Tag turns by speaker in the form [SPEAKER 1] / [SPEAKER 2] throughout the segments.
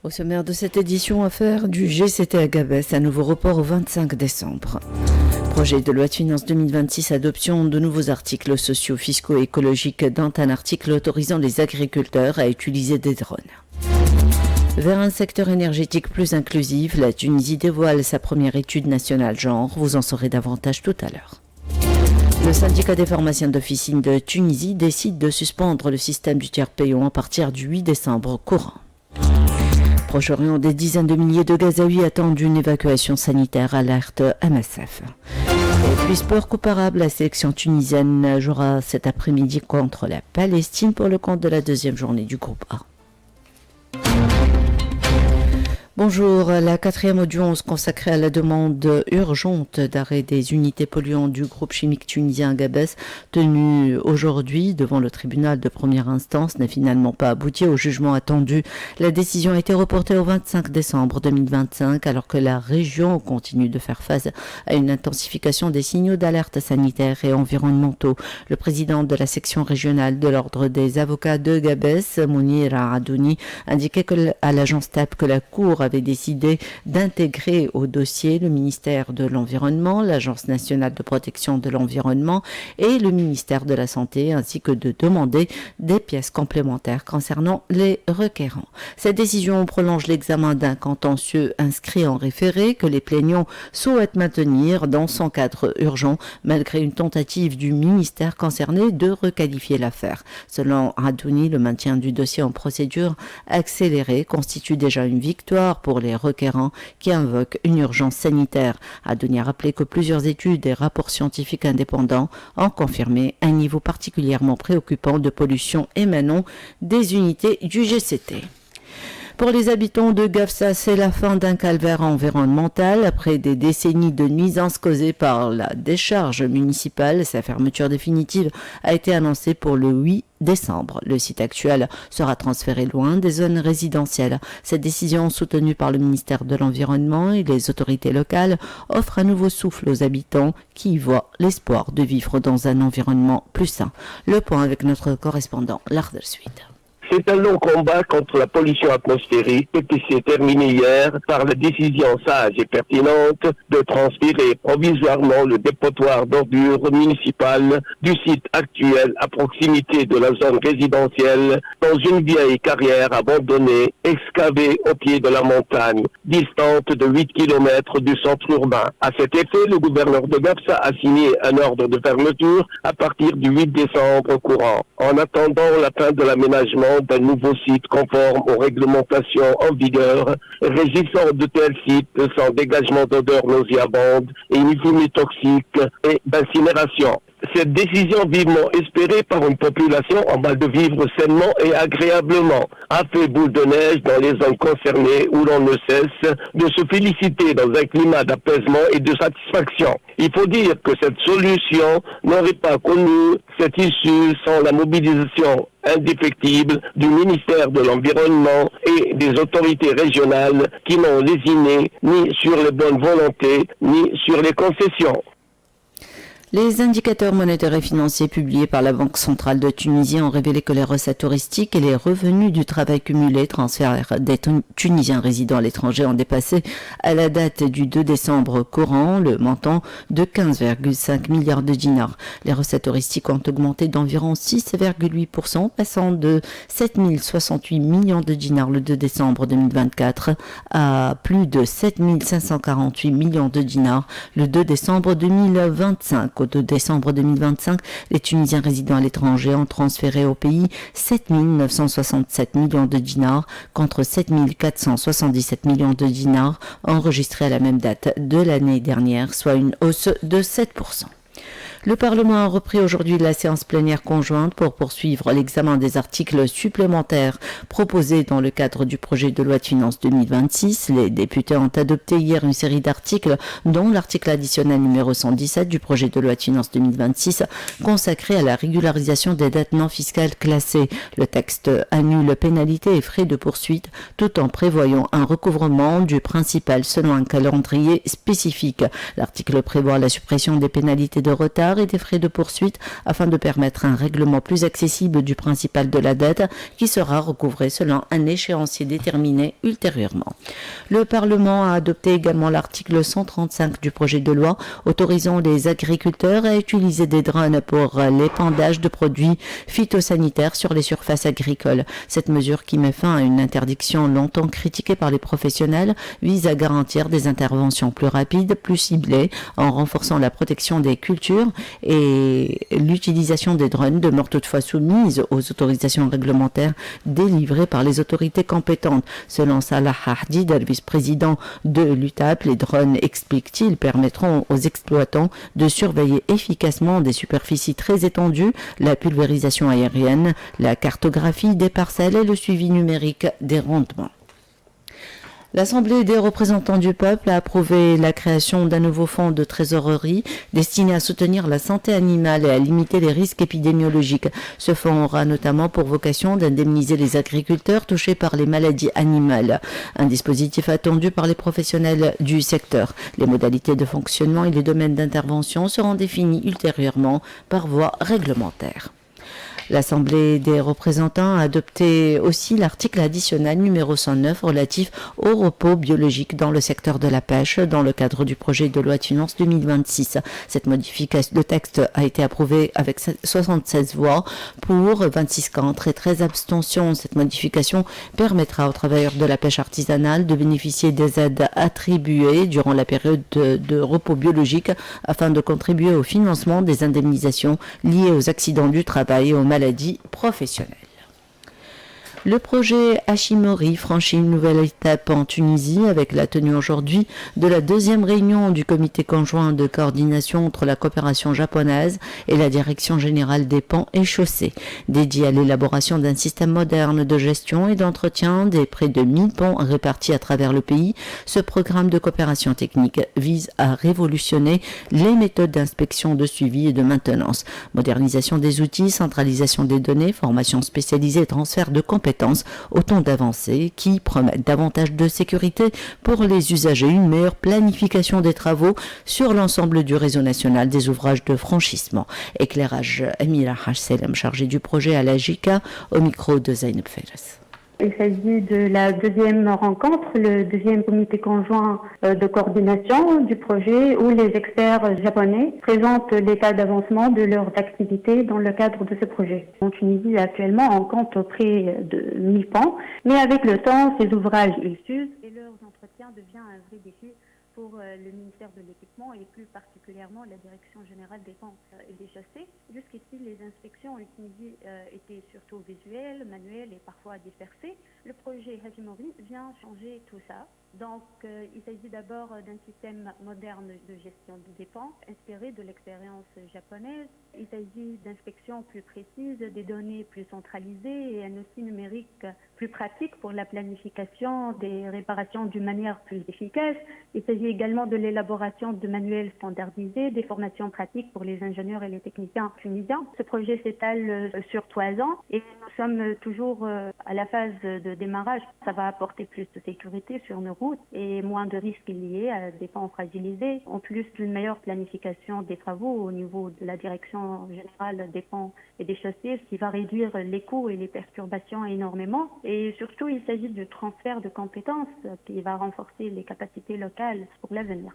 [SPEAKER 1] Au sommaire de cette édition, affaire du GCT à Gabès, un nouveau report au 25 décembre. Projet de loi de finances 2026, adoption de nouveaux articles sociaux, fiscaux et écologiques, dont un article autorisant les agriculteurs à utiliser des drones. Vers un secteur énergétique plus inclusif, la Tunisie dévoile sa première étude nationale genre. Vous en saurez davantage tout à l'heure. Le syndicat des pharmaciens d'officine de Tunisie décide de suspendre le système du tiers payant à partir du 8 décembre courant. Proche-Orient, des dizaines de milliers de Gazaouis attendent une évacuation sanitaire, alerte MSF. Et puis sport comparable, la sélection tunisienne jouera cet après-midi contre la Palestine pour le compte de la deuxième journée du groupe A. Bonjour, la 4e audience consacrée à la demande urgente d'arrêt des unités polluantes du groupe chimique tunisien Gabès, tenue aujourd'hui devant le tribunal de première instance, n'a finalement pas abouti au jugement attendu. La décision a été reportée au 25 décembre 2025 alors que la région continue de faire face à une intensification des signaux d'alerte sanitaire et environnementaux. Le président de la section régionale de l'ordre des avocats de Gabès, Mounir Adouni, indiquait à l'agence TAP que la Cour avait décidé d'intégrer au dossier le ministère de l'Environnement, l'Agence nationale de protection de l'environnement et le ministère de la Santé, ainsi que de demander des pièces complémentaires concernant les requérants. Cette décision prolonge l'examen d'un contentieux inscrit en référé que les plaignants souhaitent maintenir dans son cadre urgent, malgré une tentative du ministère concerné de requalifier l'affaire. Selon Adouni, le maintien du dossier en procédure accélérée constitue déjà une victoire pour les requérants qui invoquent une urgence sanitaire. Adouni a rappelé que plusieurs études et rapports scientifiques indépendants ont confirmé un niveau particulièrement préoccupant de pollution émanant des unités du GCT. Pour les habitants de Gafsa, c'est la fin d'un calvaire environnemental. Après des décennies de nuisances causées par la décharge municipale, sa fermeture définitive a été annoncée pour le 8 décembre. Le site actuel sera transféré loin des zones résidentielles. Cette décision, soutenue par le ministère de l'Environnement et les autorités locales, offre un nouveau souffle aux habitants qui y voient l'espoir de vivre dans un environnement plus sain. Le point avec notre correspondant, Larder Suite.
[SPEAKER 2] C'est un long combat contre la pollution atmosphérique qui s'est terminé hier par la décision sage et pertinente de transférer provisoirement le dépotoir d'ordures municipal du site actuel à proximité de la zone résidentielle dans une vieille carrière abandonnée, excavée au pied de la montagne, distante de 8 km du centre urbain. À cet effet, le gouverneur de Gafsa a signé un ordre de fermeture à partir du 8 décembre courant. En attendant la fin de l'aménagement d'un nouveau site conforme aux réglementations en vigueur, régissant de tels sites sans dégagement d'odeurs nauséabondes et ni fumée toxique et d'incinération. Cette décision vivement espérée par une population en mal de vivre sainement et agréablement a fait boule de neige dans les zones concernées où l'on ne cesse de se féliciter dans un climat d'apaisement et de satisfaction. Il faut dire que cette solution n'aurait pas connu cette issue sans la mobilisation indéfectible du ministère de l'Environnement et des autorités régionales qui n'ont lésiné ni sur les bonnes volontés ni sur les concessions.
[SPEAKER 1] Les indicateurs monétaires et financiers publiés par la Banque centrale de Tunisie ont révélé que les recettes touristiques et les revenus du travail cumulé transfert des Tunisiens résidant à l'étranger ont dépassé à la date du 2 décembre courant le montant de 15,5 milliards de dinars. Les recettes touristiques ont augmenté d'environ 6,8%, passant de 7 068 millions de dinars le 2 décembre 2024 à plus de 7 548 millions de dinars le 2 décembre 2025. Au 2 décembre 2025, les Tunisiens résidant à l'étranger ont transféré au pays 7 967 millions de dinars contre 7 477 millions de dinars enregistrés à la même date de l'année dernière, soit une hausse de 7%. Le Parlement a repris aujourd'hui la séance plénière conjointe pour poursuivre l'examen des articles supplémentaires proposés dans le cadre du projet de loi de finances 2026. Les députés ont adopté hier une série d'articles, dont l'article additionnel numéro 117 du projet de loi de finances 2026 consacré à la régularisation des dettes non fiscales classées. Le texte annule pénalités et frais de poursuite tout en prévoyant un recouvrement du principal selon un calendrier spécifique. L'article prévoit la suppression des pénalités de retard retard et des frais de poursuite afin de permettre un règlement plus accessible du principal de la dette qui sera recouvré selon un échéancier déterminé ultérieurement. Le Parlement a adopté également l'article 135 du projet de loi autorisant les agriculteurs à utiliser des drones pour l'épandage de produits phytosanitaires sur les surfaces agricoles. Cette mesure, qui met fin à une interdiction longtemps critiquée par les professionnels, vise à garantir des interventions plus rapides, plus ciblées, en renforçant la protection des cultures, et l'utilisation des drones demeure toutefois soumise aux autorisations réglementaires délivrées par les autorités compétentes. Selon Salah Hardid, le vice-président de l'UTAP, les drones, explique-t-il, permettront aux exploitants de surveiller efficacement des superficies très étendues, la pulvérisation aérienne, la cartographie des parcelles et le suivi numérique des rendements. L'Assemblée des représentants du peuple a approuvé la création d'un nouveau fonds de trésorerie destiné à soutenir la santé animale et à limiter les risques épidémiologiques. Ce fonds aura notamment pour vocation d'indemniser les agriculteurs touchés par les maladies animales. Un dispositif attendu par les professionnels du secteur. Les modalités de fonctionnement et les domaines d'intervention seront définis ultérieurement par voie réglementaire. L'Assemblée des représentants a adopté aussi l'article additionnel numéro 109 relatif au repos biologique dans le secteur de la pêche dans le cadre du projet de loi de finances 2026. Cette modification, le texte a été approuvé avec 76 voix pour, 26 contre et 13 abstentions. Cette modification permettra aux travailleurs de la pêche artisanale de bénéficier des aides attribuées durant la période de repos biologique afin de contribuer au financement des indemnisations liées aux accidents du travail et aux maladies professionnelles. Le projet Hachimori franchit une nouvelle étape en Tunisie avec la tenue aujourd'hui de la deuxième réunion du comité conjoint de coordination entre la coopération japonaise et la direction générale des ponts et chaussées, dédié à l'élaboration d'un système moderne de gestion et d'entretien des près de 1000 ponts répartis à travers le pays. Ce programme de coopération technique vise à révolutionner les méthodes d'inspection, de suivi et de maintenance. Modernisation des outils, centralisation des données, formation spécialisée et transfert de compétences. Autant d'avancées qui promettent davantage de sécurité pour les usagers, une meilleure planification des travaux sur l'ensemble du réseau national des ouvrages de franchissement. Éclairage Emira Hachselem, chargé du projet à la JICA, au micro de Zainab Feres.
[SPEAKER 3] Il s'agit de la deuxième rencontre, le deuxième comité conjoint de coordination du projet où les experts japonais présentent l'état d'avancement de leurs activités dans le cadre de ce projet. En Tunisie, actuellement, on compte près de 1000 ponts, mais avec le temps, ces ouvrages s'usent et leur entretien devient un vrai défi pour le ministère de l'Équipement et plus particulièrement la Direction générale des ponts et des chaussées. Jusqu'ici, les inspections en Tunisie étaient surtout visuelles, manuelles et parfois dispersées. Le projet Hachimori vient changer tout ça. Donc, il s'agit d'abord d'un système moderne de gestion des ponts, inspiré de l'expérience japonaise. Il s'agit d'inspections plus précises, des données plus centralisées et un outil numérique plus pratique pour la planification des réparations d'une manière plus efficace. Il s'agit également de l'élaboration de manuels standardisés, des formations pratiques pour les ingénieurs et les techniciens tunisiens. Ce projet s'étale sur 3 ans et nous sommes toujours à la phase de démarrage. Ça va apporter plus de sécurité sur nos routes et moins de risques liés à des ponts fragilisés, en plus d'une meilleure planification des travaux au niveau de la direction générale des ponts et des chaussées, ce qui va réduire les coûts et les perturbations énormément. Et surtout, il s'agit du transfert de compétences qui va renforcer les capacités locales pour l'avenir.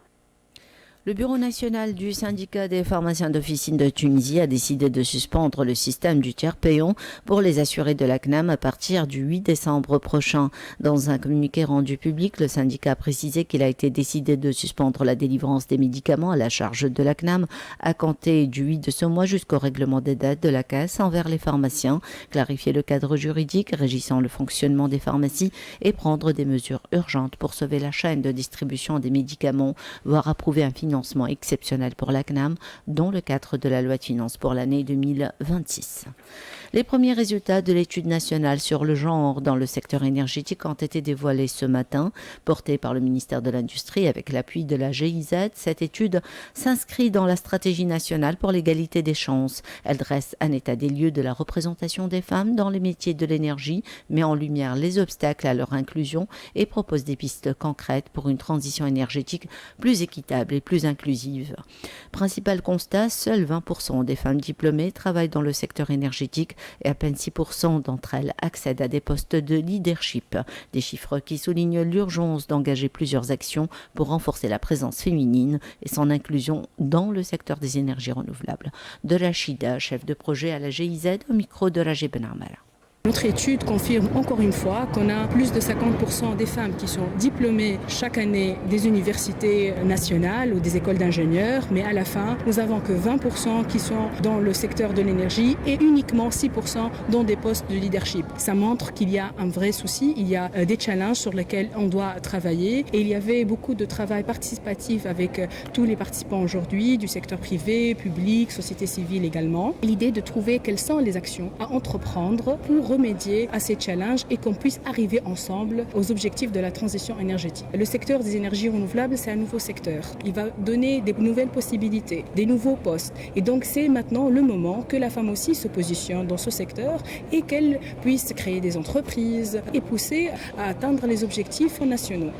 [SPEAKER 1] Le Bureau national du syndicat des pharmaciens d'officine de Tunisie a décidé de suspendre le système du tiers payant pour les assurés de la CNAM à partir du 8 décembre prochain. Dans un communiqué rendu public, le syndicat a précisé qu'il a été décidé de suspendre la délivrance des médicaments à la charge de la CNAM à compter du 8 de ce mois jusqu'au règlement des dettes de la caisse envers les pharmaciens, clarifier le cadre juridique régissant le fonctionnement des pharmacies et prendre des mesures urgentes pour sauver la chaîne de distribution des médicaments, voire approuver un financement exceptionnel pour la CNAM dans le cadre de la loi de finances pour l'année 2026. Les premiers résultats de l'étude nationale sur le genre dans le secteur énergétique ont été dévoilés ce matin, portée par le ministère de l'Industrie avec l'appui de la GIZ. Cette étude s'inscrit dans la stratégie nationale pour l'égalité des chances. Elle dresse un état des lieux de la représentation des femmes dans les métiers de l'énergie, met en lumière les obstacles à leur inclusion et propose des pistes concrètes pour une transition énergétique plus équitable et plus inclusive. Principal constat, seuls 20% des femmes diplômées travaillent dans le secteur énergétique et à peine 6% d'entre elles accèdent à des postes de leadership. Des chiffres qui soulignent l'urgence d'engager plusieurs actions pour renforcer la présence féminine et son inclusion dans le secteur des énergies renouvelables. De Rachida, chef de projet à la GIZ, au micro de Rajib Ben Amara.
[SPEAKER 4] Notre étude confirme encore une fois qu'on a plus de 50% des femmes qui sont diplômées chaque année des universités nationales ou des écoles d'ingénieurs, mais à la fin, nous n'avons que 20% qui sont dans le secteur de l'énergie et uniquement 6% dans des postes de leadership. Ça montre qu'il y a un vrai souci, il y a des challenges sur lesquels on doit travailler et il y avait beaucoup de travail participatif avec tous les participants aujourd'hui, du secteur privé, public, société civile également. L'idée de trouver quelles sont les actions à entreprendre pour remédier à ces challenges et qu'on puisse arriver ensemble aux objectifs de la transition énergétique. Le secteur des énergies renouvelables, c'est un nouveau secteur. Il va donner des nouvelles possibilités, des nouveaux postes. Et donc, c'est maintenant le moment que la femme aussi se positionne dans ce secteur et qu'elle puisse créer des entreprises et pousser à atteindre les objectifs nationaux.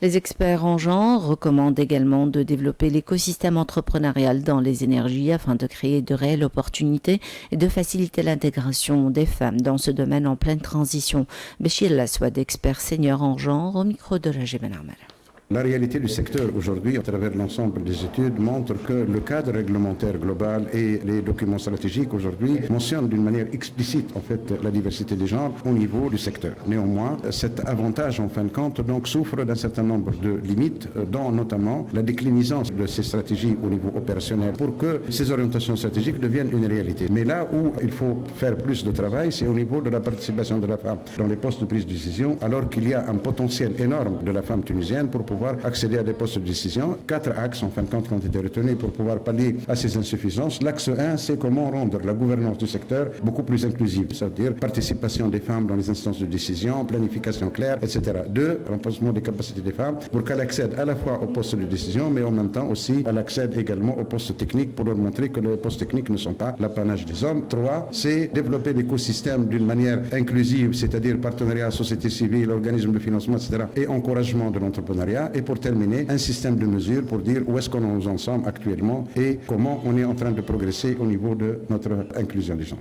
[SPEAKER 1] Les experts en genre recommandent également de développer l'écosystème entrepreneurial dans les énergies afin de créer de réelles opportunités et de faciliter l'intégration des femmes dans ce domaine en pleine transition. Béchir Laswad, expert senior en genre, au micro de Rajib Ben Amara.
[SPEAKER 5] La réalité du secteur aujourd'hui, à travers l'ensemble des études, montre que le cadre réglementaire global et les documents stratégiques aujourd'hui mentionnent d'une manière explicite en fait la diversité des genres au niveau du secteur. Néanmoins, cet avantage en fin de compte donc souffre d'un certain nombre de limites, dont notamment la déclinaison de ces stratégies au niveau opérationnel pour que ces orientations stratégiques deviennent une réalité. Mais là où il faut faire plus de travail, c'est au niveau de la participation de la femme dans les postes de prise de décision, alors qu'il y a un potentiel énorme de la femme tunisienne pour pouvoir accéder à des postes de décision. 4 axes en fin de compte qui ont été retenus pour pouvoir pallier à ces insuffisances. L'axe 1, c'est comment rendre la gouvernance du secteur beaucoup plus inclusive, c'est-à-dire participation des femmes dans les instances de décision, planification claire, etc. 2, renforcement des capacités des femmes pour qu'elles accèdent à la fois aux postes de décision, mais en même temps aussi elles accèdent également aux postes techniques pour leur montrer que les postes techniques ne sont pas l'apanage des hommes. 3, c'est développer l'écosystème d'une manière inclusive, c'est-à-dire partenariat, société civile, organismes de financement, etc. et encouragement de l'entrepreneuriat. Et pour terminer, un système de mesures pour dire où est-ce qu'on nous en sommes actuellement et comment on est en train de progresser au niveau de notre inclusion des gens.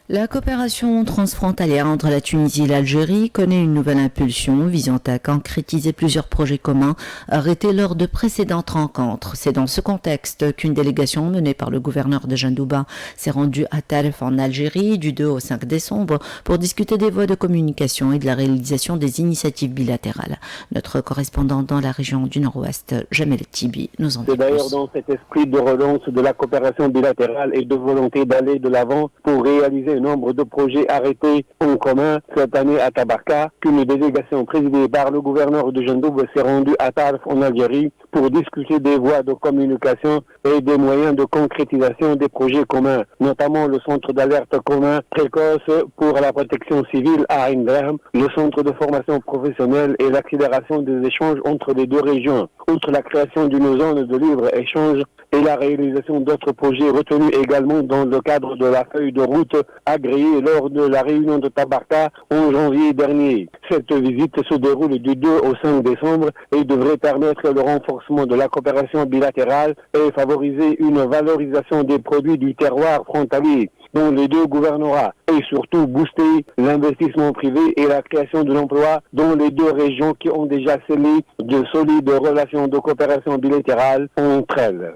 [SPEAKER 1] La coopération transfrontalière entre la Tunisie et l'Algérie connaît une nouvelle impulsion visant à concrétiser plusieurs projets communs arrêtés lors de précédentes rencontres. C'est dans ce contexte qu'une délégation menée par le gouverneur de Jandouba s'est rendue à Taref en Algérie du 2 au 5 décembre pour discuter des voies de communication et de la réalisation des initiatives bilatérales. Notre correspondant dans la région du Nord-Ouest, Jamel Tibi, nous en dit plus.
[SPEAKER 2] C'est d'ailleurs dans cet esprit de relance de la coopération bilatérale et de volonté d'aller de l'avant pour réaliser un nombre de projets arrêtés en commun cette année à Tabarka qu'une délégation présidée par le gouverneur de Jandouba s'est rendue à Taref en Algérie pour discuter des voies de communication et des moyens de concrétisation des projets communs, notamment le centre d'alerte commun précoce pour la protection civile à Ain Graham, le centre de formation professionnelle et l'accélération des échanges entre les deux régions. Outre la création d'une zone de libre-échange et la réalisation d'autres projets retenus également dans le cadre de la feuille de route agréée lors de la réunion de Tabarka en janvier dernier. Cette visite se déroule du 2 au 5 décembre et devrait permettre le renforcement de la coopération bilatérale et favoriser une valorisation des produits du terroir frontalier dans les deux gouvernorats et surtout booster l'investissement privé et la création de l'emploi dans les deux régions qui ont déjà scellé de solides relations de coopération bilatérale entre elles.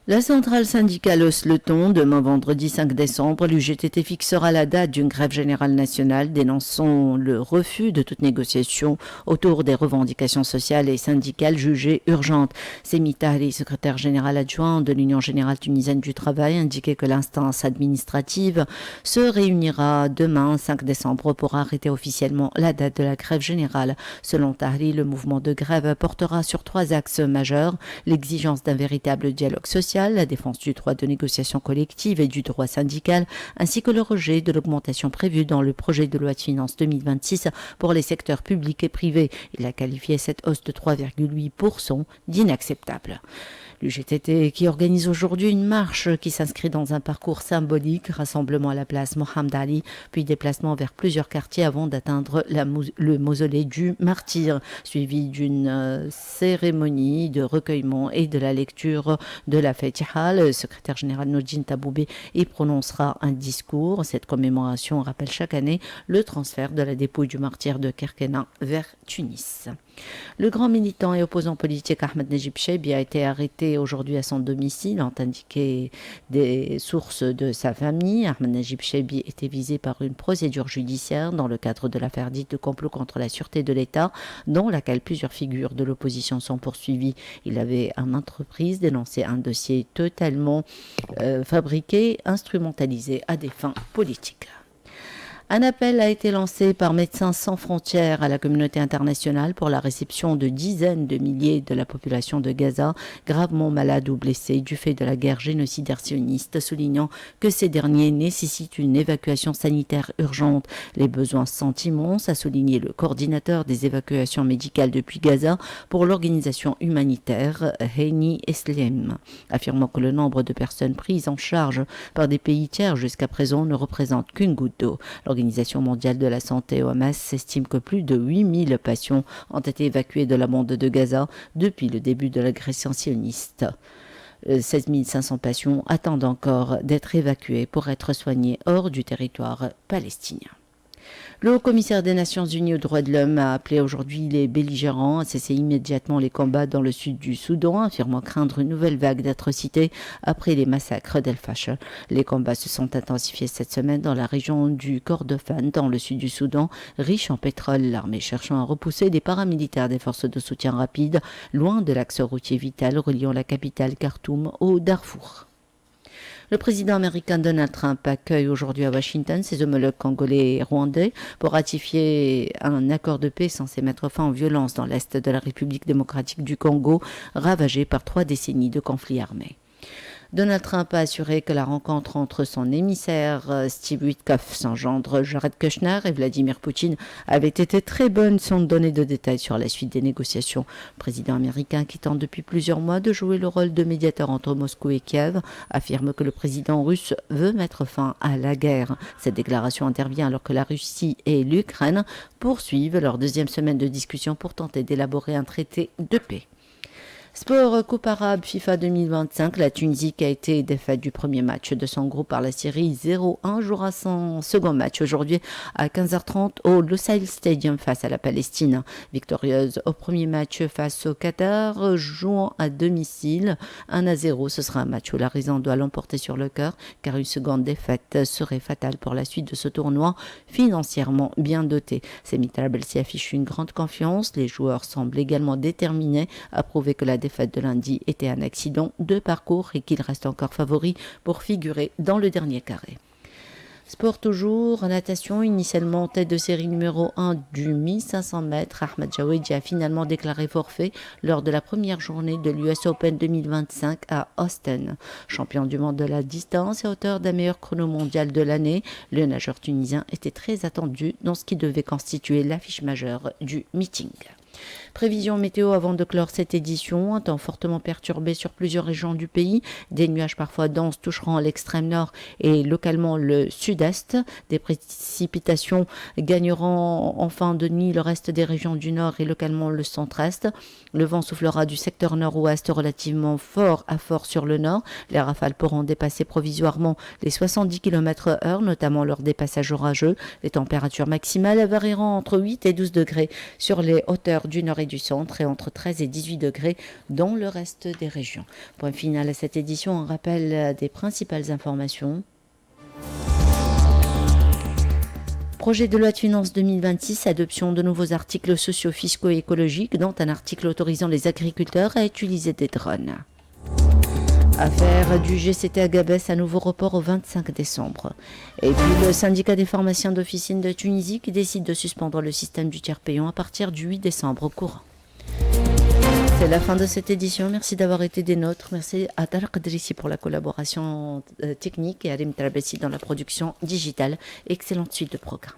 [SPEAKER 1] La centrale syndicale hausse le ton. Demain, vendredi 5 décembre, l'UGTT fixera la date d'une grève générale nationale dénonçant le refus de toute négociation autour des revendications sociales et syndicales jugées urgentes. Semi Tahri, secrétaire général adjoint de l'Union générale tunisienne du travail, indiquait que l'instance administrative se réunira demain 5 décembre pour arrêter officiellement la date de la grève générale. Selon Tahri, le mouvement de grève portera sur 3 axes majeurs: l'exigence d'un véritable dialogue social, la défense du droit de négociation collective et du droit syndical, ainsi que le rejet de l'augmentation prévue dans le projet de loi de finances 2026 pour les secteurs publics et privés. Il a qualifié cette hausse de 3,8% d'inacceptable. L'UGTT qui organise aujourd'hui une marche qui s'inscrit dans un parcours symbolique, rassemblement à la place Mohamed Ali, puis déplacement vers plusieurs quartiers avant d'atteindre le mausolée du martyr, suivi d'une cérémonie de recueillement et de la lecture de la Fatiha. Le secrétaire général Nordine Taboubé y prononcera un discours. Cette commémoration rappelle chaque année le transfert de la dépouille du martyr de Kerkena vers Tunis. Le grand militant et opposant politique Ahmed Najib Cheibi a été arrêté aujourd'hui à son domicile, ont indiqué des sources de sa famille. Ahmed Najib Cheibi était visé par une procédure judiciaire dans le cadre de l'affaire dite de complot contre la sûreté de l'État, dans laquelle plusieurs figures de l'opposition sont poursuivies. Il avait à maintes reprises dénoncé un dossier totalement fabriqué, instrumentalisé à des fins politiques. Un appel a été lancé par Médecins sans frontières à la communauté internationale pour la réception de dizaines de milliers de la population de Gaza, gravement malade ou blessée du fait de la guerre génocidaire sioniste, soulignant que ces derniers nécessitent une évacuation sanitaire urgente. Les besoins sont immenses, a souligné le coordinateur des évacuations médicales depuis Gaza pour l'organisation humanitaire Heini Eslem, affirmant que le nombre de personnes prises en charge par des pays tiers jusqu'à présent ne représente qu'une goutte d'eau. L'Organisation mondiale de la santé, OMS, estime que plus de 8000 patients ont été évacués de la bande de Gaza depuis le début de l'agression sioniste. 16 500 patients attendent encore d'être évacués pour être soignés hors du territoire palestinien. Le haut-commissaire des Nations Unies aux droits de l'homme a appelé aujourd'hui les belligérants à cesser immédiatement les combats dans le sud du Soudan, affirmant craindre une nouvelle vague d'atrocités après les massacres d'El-Fasher. Les combats se sont intensifiés cette semaine dans la région du Kordofan, dans le sud du Soudan, riche en pétrole, l'armée cherchant à repousser des paramilitaires des forces de soutien rapide, loin de l'axe routier vital reliant la capitale Khartoum au Darfour. Le président américain Donald Trump accueille aujourd'hui à Washington ses homologues congolais et rwandais pour ratifier un accord de paix censé mettre fin aux violences dans l'est de la République démocratique du Congo, ravagée par 3 décennies de conflits armés. Donald Trump a assuré que la rencontre entre son émissaire Steve Witkoff, son gendre Jared Kushner et Vladimir Poutine avait été très bonne sans donner de détails sur la suite des négociations. Le président américain, qui tente depuis plusieurs mois de jouer le rôle de médiateur entre Moscou et Kiev, affirme que le président russe veut mettre fin à la guerre. Cette déclaration intervient alors que la Russie et l'Ukraine poursuivent leur deuxième semaine de discussion pour tenter d'élaborer un traité de paix. Sport Coupe arabe FIFA 2025, la Tunisie qui a été défaite du premier match de son groupe par la Syrie 0-1 jouera son second match aujourd'hui à 15h30 au Lusail Stadium face à la Palestine. Victorieuse au premier match face au Qatar, jouant à domicile 1-0. Ce sera un match où la raison doit l'emporter sur le cœur car une seconde défaite serait fatale pour la suite de ce tournoi financièrement bien doté. Semi Trabelsi affiche une grande confiance. Les joueurs semblent également déterminés à prouver que la défaite de lundi était un accident de parcours et qu'il reste encore favori pour figurer dans le dernier carré. Sport toujours, natation, initialement tête de série numéro 1 du 1500 mètres, Ahmed Jaouedi a finalement déclaré forfait lors de la première journée de l'US Open 2025 à Austin. Champion du monde de la distance et auteur d'un meilleur chrono mondial de l'année, le nageur tunisien était très attendu dans ce qui devait constituer l'affiche majeure du meeting. Prévision météo avant de clore cette édition, un temps fortement perturbé sur plusieurs régions du pays, des nuages parfois denses toucheront l'extrême nord et localement le sud-est, des précipitations gagneront en fin de nuit le reste des régions du nord et localement le centre-est, le vent soufflera du secteur nord-ouest relativement fort à fort sur le nord, les rafales pourront dépasser provisoirement les 70 km/h, notamment lors des passages orageux, les températures maximales varieront entre 8 et 12 degrés sur les hauteurs du nord et du centre et entre 13 et 18 degrés dans le reste des régions. Point final à cette édition, un rappel des principales informations. Projet de loi de finances 2026, adoption de nouveaux articles sociaux, fiscaux et écologiques, dont un article autorisant les agriculteurs à utiliser des drones. Affaire du GCT Agabès, à nouveau report au 25 décembre. Et puis le syndicat des pharmaciens d'officine de Tunisie qui décide de suspendre le système du tiers payant à partir du 8 décembre courant. C'est la fin de cette édition. Merci d'avoir été des nôtres. Merci à Tarek Drissi pour la collaboration technique et à Alim Trabessi dans la production digitale. Excellente suite de programme.